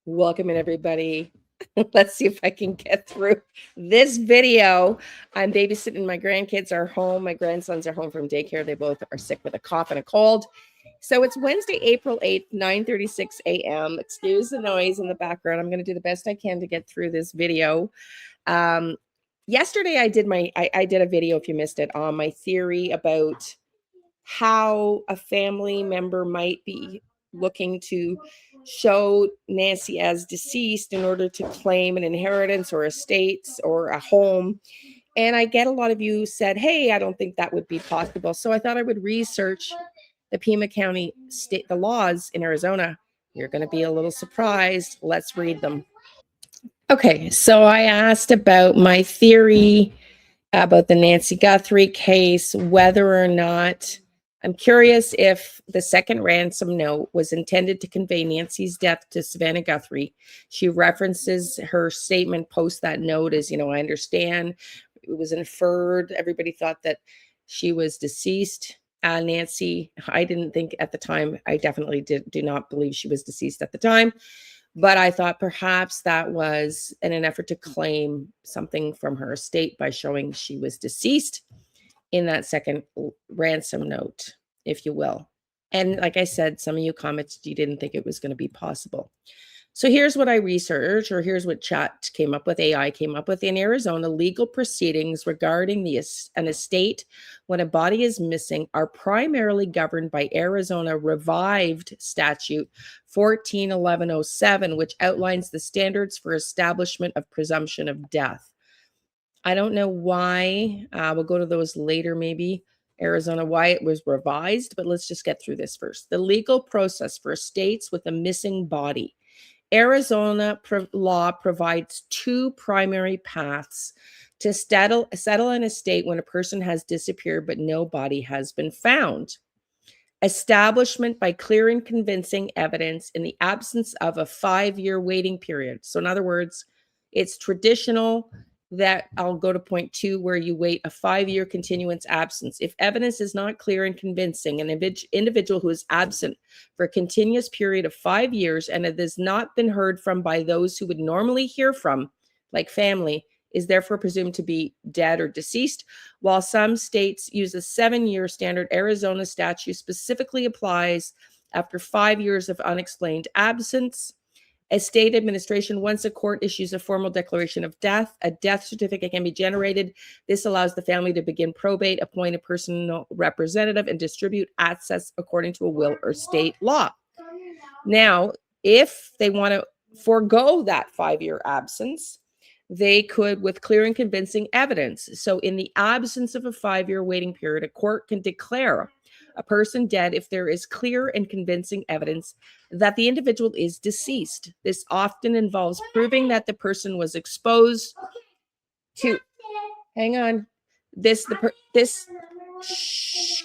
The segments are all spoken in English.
Welcome in, everybody. Let's see if I can get through this video. I'm babysitting. My grandkids are home. My grandsons are home from daycare. They both are sick with a cough and a cold. So it's Wednesday, April 8th, 9:36 a.m. Excuse the noise in the background. I'm going to do the best I can to get through this video. Yesterday, I did a video, if you missed it, on my theory about how a family member might be looking to show Nancy as deceased in order to claim an inheritance or estates or a home. And I get a lot of you said, hey, I don't think that would be possible. So I thought I would research the Pima County state, the laws in Arizona. You're going to be a little surprised. Let's read them. Okay, so I asked about my theory about the Nancy Guthrie case, whether or not I'm curious if the second ransom note was intended to convey Nancy's death to Savannah Guthrie. She references her statement post that note as, I understand it was inferred. Everybody thought that she was deceased. Nancy, I didn't think at the time, I definitely do not believe she was deceased at the time. But I thought perhaps that was in an effort to claim something from her estate by showing she was deceased in that second ransom note, if you will. And like I said, some of you commented you didn't think it was going to be possible. So here's what I researched, or here's what chat came up with, AI came up with. In Arizona, legal proceedings regarding an estate when a body is missing are primarily governed by Arizona revived statute 141107, which outlines the standards for establishment of presumption of death. I don't know why, we'll go to those later maybe, Arizona, why it was revised, but let's just get through this first. The legal process for estates with a missing body. Arizona law provides two primary paths to settle an estate when a person has disappeared but no body has been found. Establishment by clear and convincing evidence in the absence of a 5-year waiting period. So in other words, it's traditional that I'll go to point 2 where you wait a 5-year continuance absence. If evidence is not clear and convincing, an individual who is absent for a continuous period of 5 years and it has not been heard from by those who would normally hear from, like family, is therefore presumed to be dead or deceased. While some states use a 7-year standard, Arizona statute specifically applies after 5 years of unexplained absence. Estate administration, once a court issues a formal declaration of death, a death certificate can be generated. This allows the family to begin probate, appoint a personal representative, and distribute assets according to a will or state law. Now, if they want to forego that 5-year absence, they could with clear and convincing evidence. So in the absence of a 5-year waiting period, a court can declare a person dead if there is clear and convincing evidence that the individual is deceased. This often involves proving that the person was exposed to, hang on,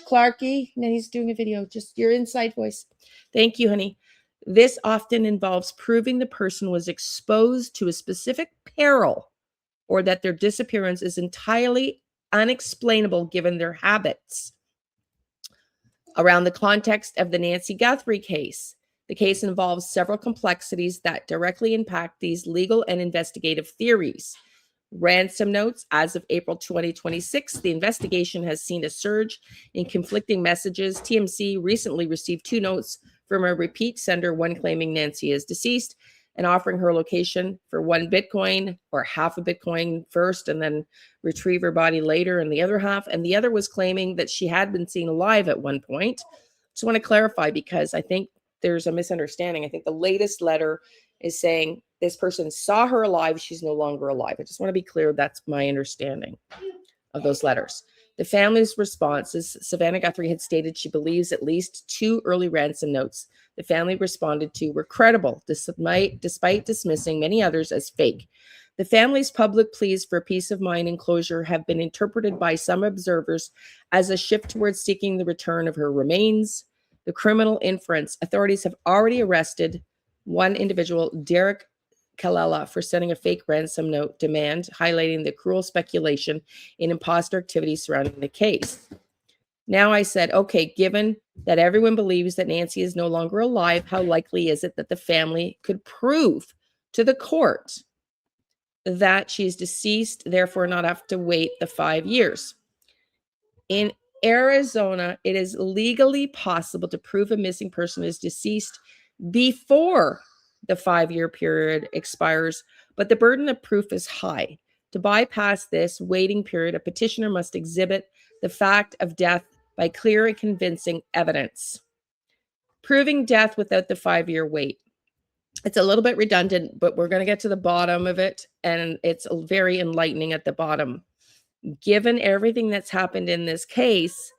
Clarky, no, he's doing a video, just your inside voice. Thank you, honey. This often involves proving the person was exposed to a specific peril or that their disappearance is entirely unexplainable given their habits. Around the context of the Nancy Guthrie case, the case involves several complexities that directly impact these legal and investigative theories. Ransom notes. As of April 2026, the investigation has seen a surge in conflicting messages. TMC recently received 2 notes from a repeat sender, one claiming Nancy is deceased and offering her location for 1 Bitcoin or half a Bitcoin first and then retrieve her body later in the other half. And the other was claiming that she had been seen alive at one point. Just want to clarify because I think there's a misunderstanding. I think the latest letter is saying this person saw her alive. She's no longer alive. I just want to be clear. That's my understanding of those letters. The family's response is Savannah Guthrie had stated she believes at least 2 early ransom notes the family responded to were credible, despite dismissing many others as fake. The family's public pleas for peace of mind and closure have been interpreted by some observers as a shift towards seeking the return of her remains. The criminal inference, authorities have already arrested one individual, Derek Kallela, for sending a fake ransom note demand, highlighting the cruel speculation and imposter activity surrounding the case. Now I said, okay, given that everyone believes that Nancy is no longer alive, how likely is it that the family could prove to the court that she's deceased, therefore not have to wait the 5 years? In Arizona, it is legally possible to prove a missing person is deceased before the 5-year period expires, but the burden of proof is high. To bypass this waiting period, a petitioner must exhibit the fact of death by clear and convincing evidence. Proving death without the 5-year wait. It's a little bit redundant, but we're going to get to the bottom of it, and it's very enlightening at the bottom. Given everything that's happened in this case,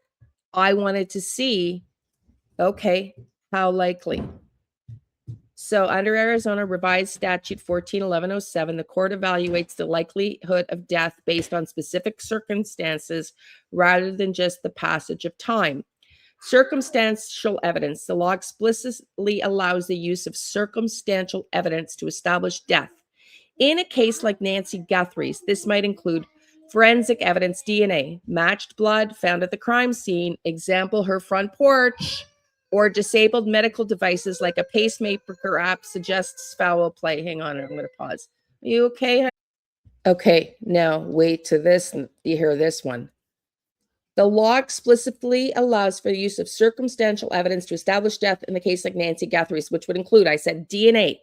I wanted to see, okay, how likely. So under Arizona Revised Statute 141107, the court evaluates the likelihood of death based on specific circumstances rather than just the passage of time. Circumstantial evidence. The law explicitly allows the use of circumstantial evidence to establish death. In a case like Nancy Guthrie's, this might include forensic evidence, DNA, matched blood found at the crime scene, example, her front porch, or disabled medical devices like a pacemaker app suggests foul play. Hang on, I'm going to pause. Are you okay? Okay, now wait to this. You hear this one. The law explicitly allows for the use of circumstantial evidence to establish death in the case like Nancy Guthrie's, which would include, I said, DNA.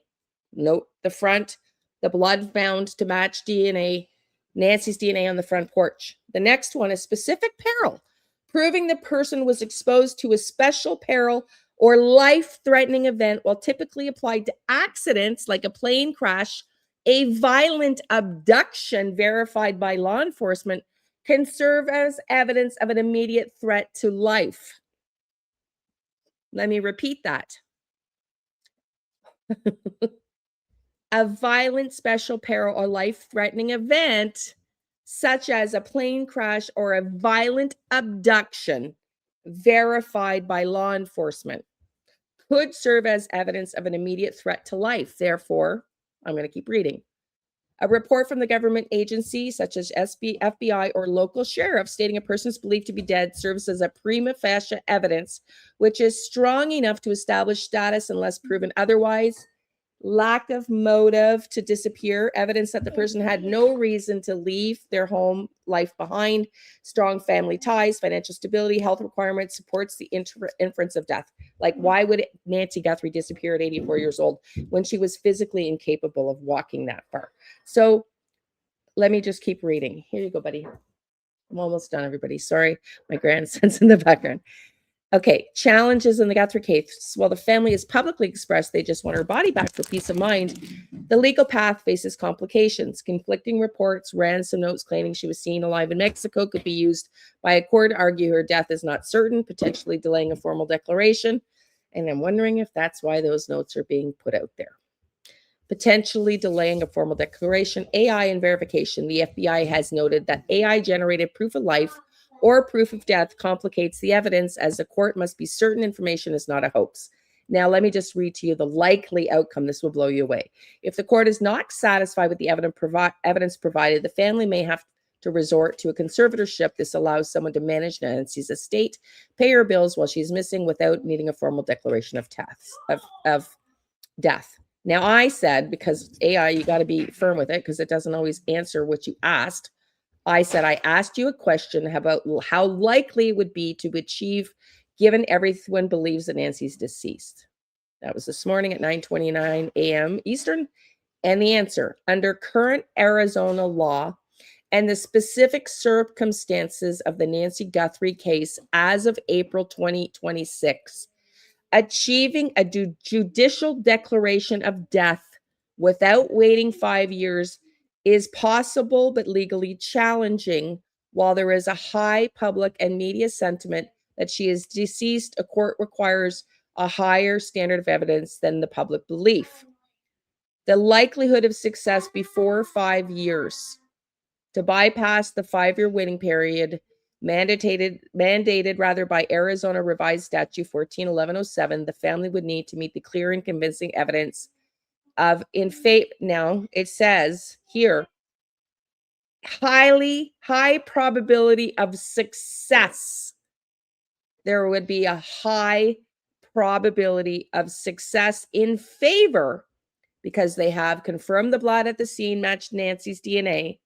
Note the front, the blood found to match DNA, Nancy's DNA on the front porch. The next one is specific peril, proving the person was exposed to a special peril or life-threatening event while typically applied to accidents like a plane crash, a violent abduction verified by law enforcement can serve as evidence of an immediate threat to life. Let me repeat that. A violent special peril or life-threatening event, such as a plane crash or a violent abduction verified by law enforcement, could serve as evidence of an immediate threat to life. Therefore, I'm going to keep reading. A report from the government agency, such as FBI or local sheriff, stating a person is believed to be dead serves as a prima facie evidence, which is strong enough to establish status unless proven otherwise. Lack of motive to disappear, evidence that the person had no reason to leave their home life behind. Strong family ties, financial stability, health requirements supports the inference of death. Like, why would Nancy Guthrie disappear at 84 years old when she was physically incapable of walking that far? So let me just keep reading. Here you go, buddy. I'm almost done, everybody. Sorry, my grandson's in the background. Okay, challenges in the Guthrie case. While the family has publicly expressed they just want her body back for peace of mind, the legal path faces complications. Conflicting reports, ransom notes claiming she was seen alive in Mexico could be used by a court to argue her death is not certain, potentially delaying a formal declaration. And I'm wondering if that's why those notes are being put out there. Potentially delaying a formal declaration. AI and verification. The FBI has noted that AI-generated proof of life or proof of death complicates the evidence, as the court must be certain information is not a hoax. Now, let me just read to you the likely outcome. This will blow you away. If the court is not satisfied with the evidence provided, the family may have to resort to a conservatorship. This allows someone to manage Nancy's estate, pay her bills while she's missing without needing a formal declaration of death. Now, I said, because AI, you got to be firm with it because it doesn't always answer what you asked. I said, I asked you a question about how likely it would be to achieve, given everyone believes that Nancy's deceased. That was this morning at 9:29 a.m. Eastern. And the answer, under current Arizona law and the specific circumstances of the Nancy Guthrie case as of April 2026, achieving a judicial declaration of death without waiting 5 years is possible but legally challenging. While there is a high public and media sentiment that she is deceased, a court requires a higher standard of evidence than the public belief. The likelihood of success before 5 years to bypass the 5-year waiting period mandated by Arizona Revised Statute 141107, the family would need to meet the clear and convincing evidence of now it says here, high probability of success there would be a high probability of success in favor because they have confirmed the blood at the scene matched Nancy's DNA.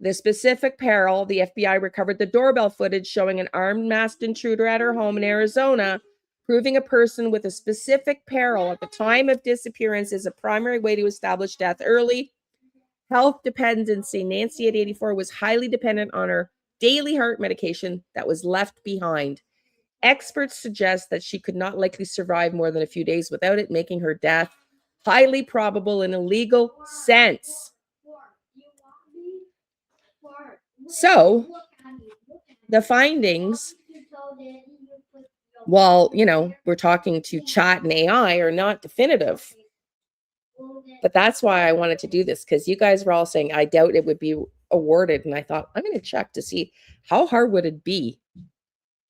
The specific peril, the FBI recovered the doorbell footage showing an armed masked intruder at her home in Arizona, proving a person with a specific peril at the time of disappearance is a primary way to establish death early. Health dependency. Nancy at 84 was highly dependent on her daily heart medication that was left behind. Experts suggest that she could not likely survive more than a few days without it, making her death highly probable in a legal sense. So, the findings, while, we're talking to chat and AI, are not definitive. But that's why I wanted to do this, because you guys were all saying, I doubt it would be awarded. And I thought, I'm going to check to see how hard would it be.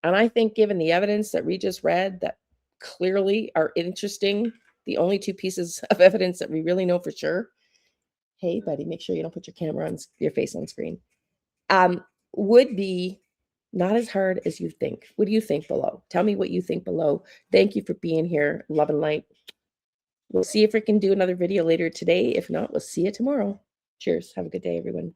And I think given the evidence that we just read that clearly are interesting, the only two pieces of evidence that we really know for sure, hey, buddy, make sure you don't put your face on screen, would be not as hard as you think. What do you think below? Tell me what you think below. Thank you for being here. Love and light. We'll see if we can do another video later today. If not, we'll see you tomorrow. Cheers. Have a good day, everyone.